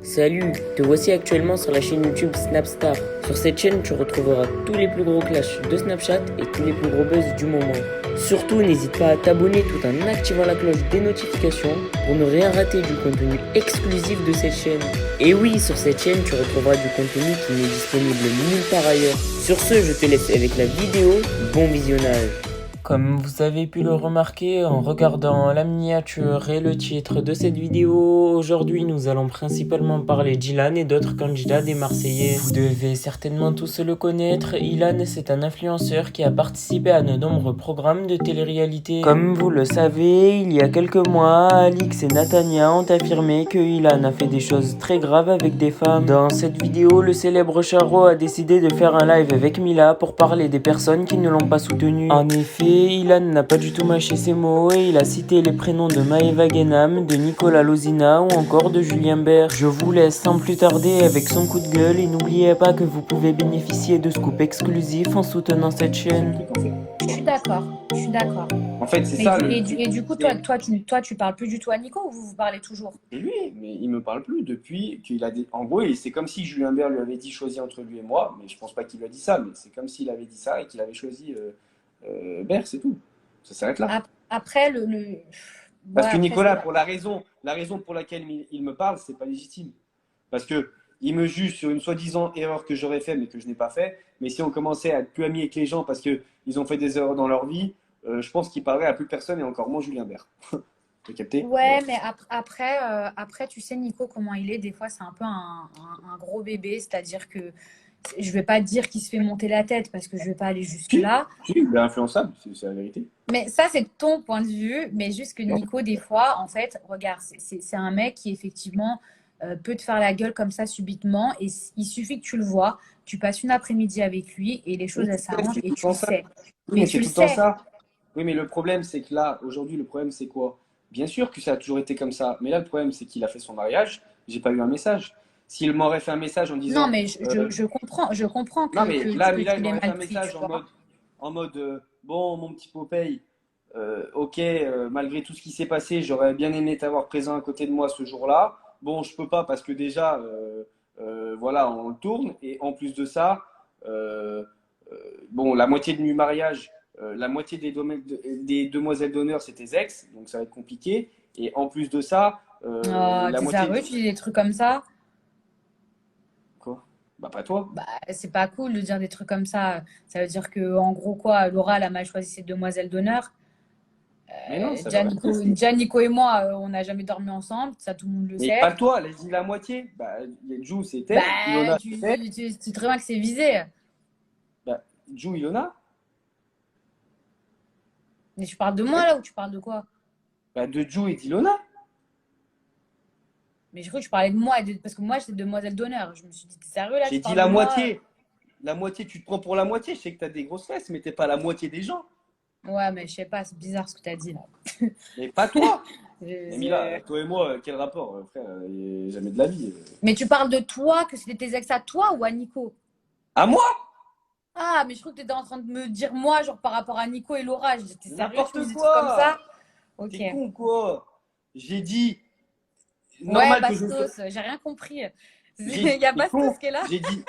Salut, te voici actuellement sur la chaîne YouTube Snapstar. Sur cette chaîne, tu retrouveras tous les plus gros clashs de Snapchat et tous les plus gros buzz du moment. Surtout, n'hésite pas à t'abonner tout en activant la cloche des notifications pour ne rien rater du contenu exclusif de cette chaîne. Et oui, sur cette chaîne, tu retrouveras du contenu qui n'est disponible nulle part ailleurs. Sur ce, je te laisse avec la vidéo. Bon visionnage. Comme vous avez pu le remarquer en regardant la miniature et le titre de cette vidéo, aujourd'hui nous allons principalement parler d'Ilan et d'autres candidats des Marseillais. Vous devez certainement tous le connaître, Ilan c'est un influenceur qui a participé à de nombreux programmes de télé-réalité. Comme vous le savez, il y a quelques mois, Alix et Natania ont affirmé que Ilan a fait des choses très graves avec des femmes. Dans cette vidéo, le célèbre Charo a décidé de faire un live avec Mila pour parler des personnes qui ne l'ont pas soutenu. En effet, Ilan n'a pas du tout mâché ses mots et il a cité les prénoms de Maëva Guénam, de Nicolas Lozina ou encore de Julien Bert. Je vous laisse sans plus tarder avec son coup de gueule et n'oubliez pas que vous pouvez bénéficier de scoops exclusifs en soutenant cette chaîne. Je suis d'accord, je suis d'accord. En fait, c'est Mais ça et du coup, tu parles plus du tout à Nico ou vous vous parlez toujours? Et lui, mais il me parle plus depuis qu'il a En gros, c'est comme si Julien Bert lui avait dit choisir entre lui et moi, mais je pense pas qu'il lui a dit ça, mais c'est comme s'il avait dit ça et qu'il avait choisi Bert, c'est tout. Ça s'arrête là. Après, Parce ouais, que après, Nicolas, pour la raison pour laquelle il me parle, c'est pas légitime. Parce que il me juge sur une soi-disant erreur que j'aurais fait, mais que je n'ai pas fait. Mais si on commençait à être plus amis avec les gens parce qu'ils ont fait des erreurs dans leur vie, je pense qu'il parlerait à plus personne et encore moins Julien Bert. T'as capté? ouais, mais après, tu sais, Nico, comment il est. Des fois, c'est un peu un gros bébé, c'est-à-dire que je vais pas dire qu'il se fait monter la tête parce que je vais pas aller Si, jusque-là. si, il est influençable, c'est la vérité. Mais ça, c'est ton point de vue. Mais juste que Non. Nico, des fois, en fait, regarde, c'est un mec qui, effectivement, peut te faire la gueule comme ça subitement. Et il suffit que tu le vois, tu passes une après-midi avec lui et les choses, Oui, elles c'est s'arrangent et tout le tu temps le ça. sais. Oui, Mais mais tu c'est le tout le temps sais. ça. Oui, mais le problème, c'est que là, aujourd'hui, le problème, c'est quoi? Bien sûr que ça a toujours été comme ça. Mais là, le problème, c'est qu'il a fait son mariage. J'ai pas eu un message. S'il m'aurait fait un message en Non, disant, mais je comprends non, mais là, que Mila, tu il l'aies m'aurait fait mal un pris, tu message vois. en mode bon, mon petit Popeye, ok, malgré tout ce qui s'est passé, j'aurais bien aimé t'avoir présent à côté de moi ce jour-là. Bon, je peux pas parce que déjà, voilà, on le tourne. Et en plus de ça, euh, bon, la moitié du mariage, la moitié des demoiselles d'honneur, c'est tes ex, donc ça va être compliqué. Et en plus de ça, Oh, la t'es moitié sérieux, tu dis des trucs comme ça? Quoi? Bah, pas toi. Bah, c'est pas cool de dire des trucs comme ça. Ça veut dire que, en gros, quoi, Laura, elle a mal choisi ses demoiselles d'honneur. Mais non, ça veut rien dire. Déjà, Nico et moi, on n'a jamais dormi ensemble, ça tout le monde le Mais sait. pas toi, elle a dit la moitié. Bah, Jou, c'est elle. Bah, Ilona, c'est elle. tu sais très bien que c'est visé. Bah, Jou, Ilona. Mais tu parles de moi, là, ou tu parles de quoi? Bah, de Jou et d'Ilona. Mais je crois que tu parlais de moi, parce que moi, j'étais demoiselle d'honneur. Je me suis dit, t'es sérieux, là, J'ai tu dit parles de la moi? moitié. La moitié, tu te prends pour la moitié. Je sais que t'as des grosses fesses, mais t'es pas la moitié des gens. Ouais, mais je sais pas, c'est bizarre ce que t'as dit, là. Mais pas toi. Je- Mais Mila, je- toi et moi, quel rapport, frère? Jamais de la vie. Mais tu parles de toi, que c'était tes ex à toi ou à Nico? À moi? Ah, mais je crois que tu étais en train de me dire moi, genre par rapport à Nico et Laura. J'étais sérieux, tu me dis N'importe des trucs comme ça? quoi. Ok. T'es con ou quoi? J'ai dit, Ouais, normal que je sois. Bastos, j'ai rien compris. Il J'ai y a T'es Bastos con. qui est là. J'ai dit.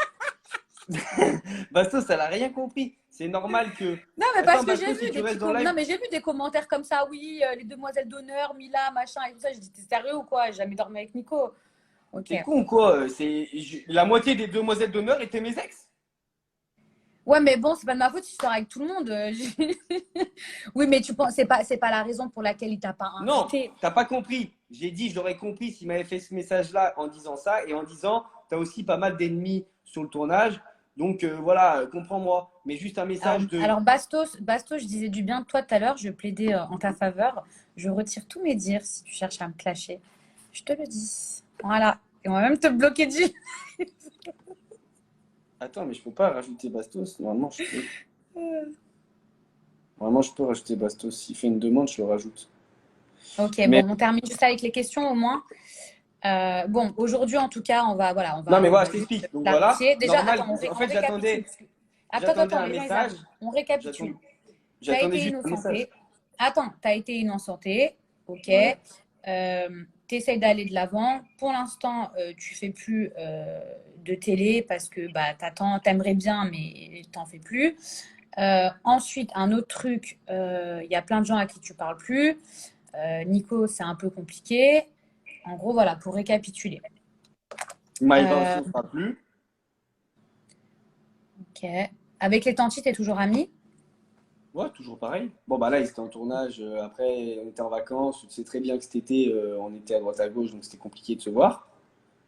Bastos, elle a rien compris. C'est normal que. Non, mais parce Attends, que j'ai Bastos, si vu tu des petits restes dans le Non, live. mais j'ai vu des commentaires comme ça. Oui, les demoiselles d'honneur, Mila, machin et tout ça. J'ai dit, t'es sérieux ou quoi? J'ai jamais dormi avec Nico. Ok. T'es con ou quoi? La moitié des demoiselles d'honneur étaient mes ex. Ouais, mais bon, c'est pas de ma faute si tu sors avec tout le monde. Oui, mais tu penses, c'est pas la raison pour laquelle il t'a pas Non, invité. t'as pas compris. J'ai dit, j'aurais compris s'il m'avait fait ce message-là en disant ça et en disant, t'as aussi pas mal d'ennemis sur le tournage. Donc voilà, comprends-moi. Mais juste un message de. Alors Bastos, je disais du bien de toi tout à l'heure, je plaidais en ta faveur. Je retire tous mes dires si tu cherches à me clasher. Je te le dis. Voilà. Et on va même te bloquer du. Attends, mais je peux pas rajouter Bastos. Normalement, je peux. Normalement, je peux rajouter Bastos. S'il fait une demande, je le rajoute. Ok, Mais bon, on termine juste avec les questions au moins. Bon, aujourd'hui en tout cas, non, mais on voilà, va je juste t'explique. Donc voilà, clarifier. Déjà, normal. attends, En on fait, récapitule. j'attendais Attends, un les gens ils message. arrivent. On récapitule. J'attendais, T'as j'attendais été juste un message. innocenté. Attends, t'as été innocenté. Ok. Ouais. tu essayes d'aller de l'avant. Pour l'instant, tu fais plus de télé parce que bah, t'aimerais bien, mais t'en fais plus. Ensuite, un autre truc, il y a plein de gens à qui tu parles plus. Nico, c'est un peu compliqué. En gros, voilà, pour récapituler. Maëva aussi, Euh, on ne fera plus. ok. Avec les tantis, t'es toujours ami? Ouais, toujours pareil. Bon, bah là, ils étaient en tournage. Après, on était en vacances. Tu sais très bien que cet été, on était à droite à gauche, donc c'était compliqué de se voir.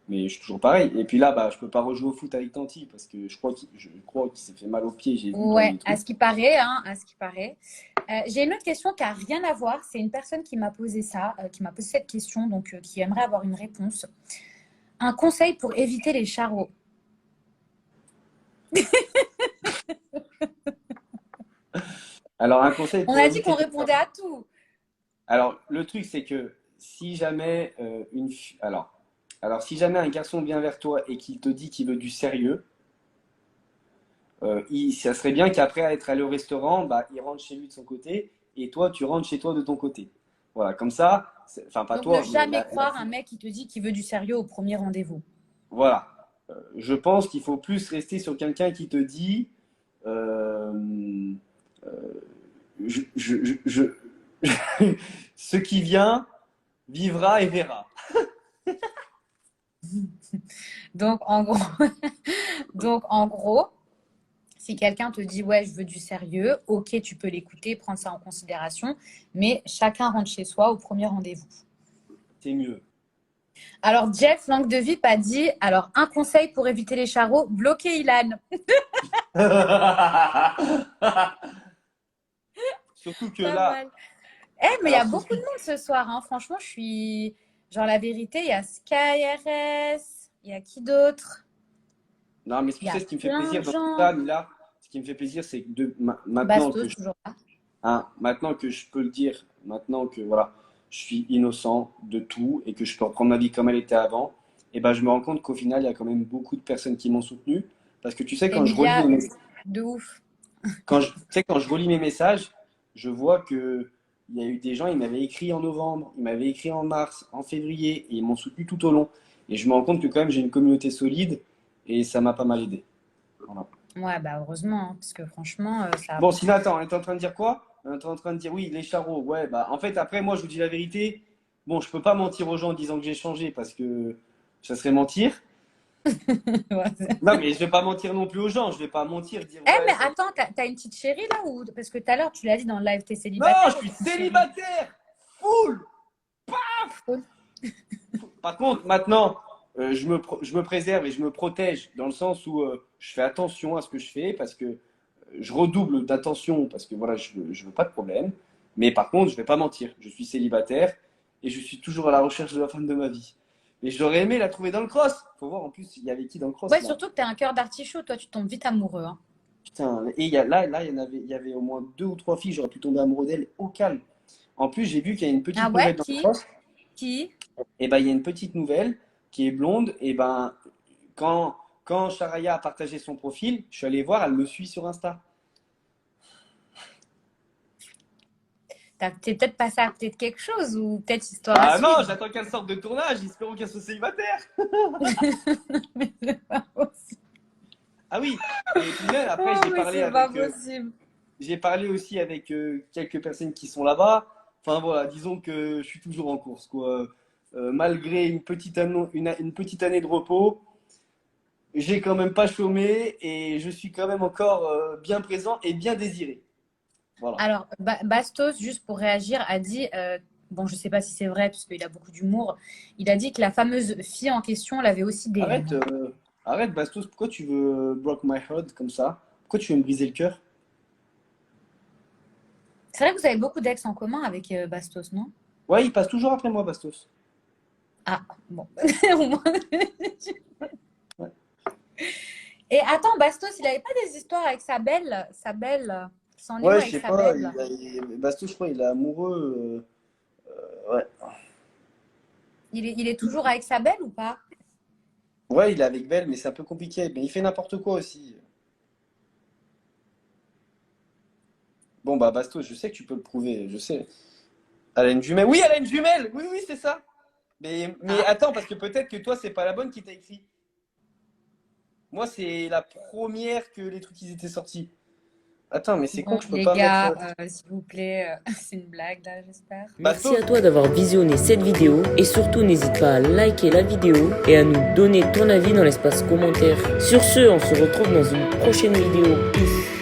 Mais je suis toujours pareil. Et puis là, bah, je peux pas rejouer au foot avec Tanti parce que je crois qu'il s'est fait mal au pied. J'ai vu dans Ouais, les à trucs. ce qui paraît, hein, à ce qui paraît. J'ai une autre question qui a rien à voir. C'est une personne qui m'a posé ça, qui m'a posé cette question, donc qui aimerait avoir une réponse. Un conseil pour éviter les charros. Alors, un conseil On pour a dit éviter qu'on les répondait à tout. Alors, le truc, c'est que si jamais si jamais un garçon vient vers toi et qu'il te dit qu'il veut du sérieux, ça serait bien qu'après être allé au restaurant, bah, il rentre chez lui de son côté et toi, tu rentres chez toi de ton côté. Voilà, comme ça, enfin, pas Donc ne toi, mais jamais croire un mec qui te dit qu'il veut du sérieux au premier rendez-vous. voilà. Je pense qu'il faut plus rester sur quelqu'un qui te dit euh, je- ce qui vient vivra et verra. Donc en gros, donc en gros, si quelqu'un te dit ouais, je veux du sérieux, ok, tu peux l'écouter, prendre ça en considération, mais chacun rentre chez soi au premier rendez-vous. C'est mieux. Alors Jeff, langue de vie, a dit, alors un conseil pour éviter les charros, bloquer Ilan. Surtout que Pas là, mal. Eh, mais il y alors a beaucoup de monde ce soir, hein. Franchement, je suis. Genre, la vérité, il y a SkyRS, il y a qui d'autre? non, mais Il tu y sais, a ce qui me fait plein plaisir de dans tout gens. ça, là, ce qui me fait plaisir, c'est que maintenant Bastos, que toujours là. maintenant que je peux le dire, maintenant que voilà, je suis innocent de tout et que je peux reprendre ma vie comme elle était avant, et ben je me rends compte qu'au final, il y a quand même beaucoup de personnes qui m'ont soutenu. Parce que tu sais, quand je relis Emilia, mes, de ouf. tu sais, quand je relis mes messages, je vois que il y a eu des gens, ils m'avaient écrit en novembre, ils m'avaient écrit en mars, en février, et ils m'ont soutenu tout au long. Et je me rends compte que quand même, j'ai une communauté solide et ça m'a pas mal aidé. Voilà. Ouais, bah heureusement, hein, parce que franchement, ça a Bon, beaucoup. sinon, attends, on est en train de dire quoi? On est en train de dire oui, les charros. Ouais, bah, en fait, après, moi, je vous dis la vérité. Bon, je peux pas mentir aux gens en disant que j'ai changé parce que ça serait mentir. Ouais. Non, mais je vais pas mentir non plus aux gens. Je vais pas mentir, dire Eh, ouais, mais ça. attends, t'as une petite chérie là ou... Parce que tout à l'heure, tu l'as dit dans le live, t'es Non, célibataire je ou suis t'as une chérie? célibataire! Full! Cool. Par contre, maintenant, je me préserve et je me protège dans le sens où je fais attention à ce que je fais parce que je redouble d'attention parce que voilà, je veux pas de problème. Mais par contre, je vais pas mentir. Je suis célibataire et je suis toujours à la recherche de la femme de ma vie. Et j'aurais aimé la trouver dans le cross. Faut voir en plus, il y avait qui dans le cross Ouais, là? surtout que t'as un cœur d'artichaut, toi, tu tombes vite amoureux, hein. Putain, et là, il y avait au moins deux ou trois filles, j'aurais pu tomber amoureux d'elles au calme. En plus, j'ai vu qu'il y a une Ah petite ouais, nouvelle dans le qui? cross. Qui? Et ben, il y a une petite nouvelle qui est blonde. Et ben, quand, quand Charaya a partagé son profil, je suis allé voir, elle me suit sur Insta. T'es peut-être passé à côté de quelque chose ou peut-être histoire à Bah non, suivre. j'attends qu'elle sorte de tournage, espérons qu'elle soit célibataire. Mais c'est pas possible. Ah oui, et puis même après, Oh, mais c'est pas possible. j'ai parlé aussi avec quelques personnes qui sont là-bas. Enfin voilà, disons que je suis toujours en course, quoi. Malgré une petite année de repos, j'ai quand même pas chômé et je suis quand même encore bien présent et bien désiré. Voilà. Alors, Bastos, juste pour réagir, a dit, bon, je sais pas si c'est vrai, puisqu'il a beaucoup d'humour, il a dit que la fameuse fille en question l'avait aussi Arrête, DM. arrête Bastos, pourquoi tu veux broke my heart comme ça? Pourquoi tu veux me briser le cœur? C'est vrai que vous avez beaucoup d'ex en commun avec Bastos, non? Ouais, il passe toujours après moi, Bastos. Ah, bon. Au moins. Ouais. Et attends, Bastos, il avait pas des histoires avec sa belle, qui s'en est où Ouais, je avec sais sa pas, belle? Bastos, je crois, il est amoureux. Ouais. Il est toujours avec sa belle ou pas? Ouais, il est avec Belle, mais c'est un peu compliqué. Mais il fait n'importe quoi aussi. Bon, bah, Bastos, je sais que tu peux le prouver, je sais. Elle a une jumelle. Oui, elle a une jumelle! Oui, oui, c'est ça! Mais Ah, attends, parce que peut-être que toi, c'est pas la bonne qui t'a écrit. Moi, c'est la première que les trucs ils étaient sortis. Attends, mais c'est con, bon, je peux les pas mettre. gars, s'il vous plaît, c'est une blague là, j'espère. Merci à toi d'avoir visionné cette vidéo et surtout n'hésite pas à liker la vidéo et à nous donner ton avis dans l'espace commentaire. Sur ce, on se retrouve dans une prochaine vidéo. Peace.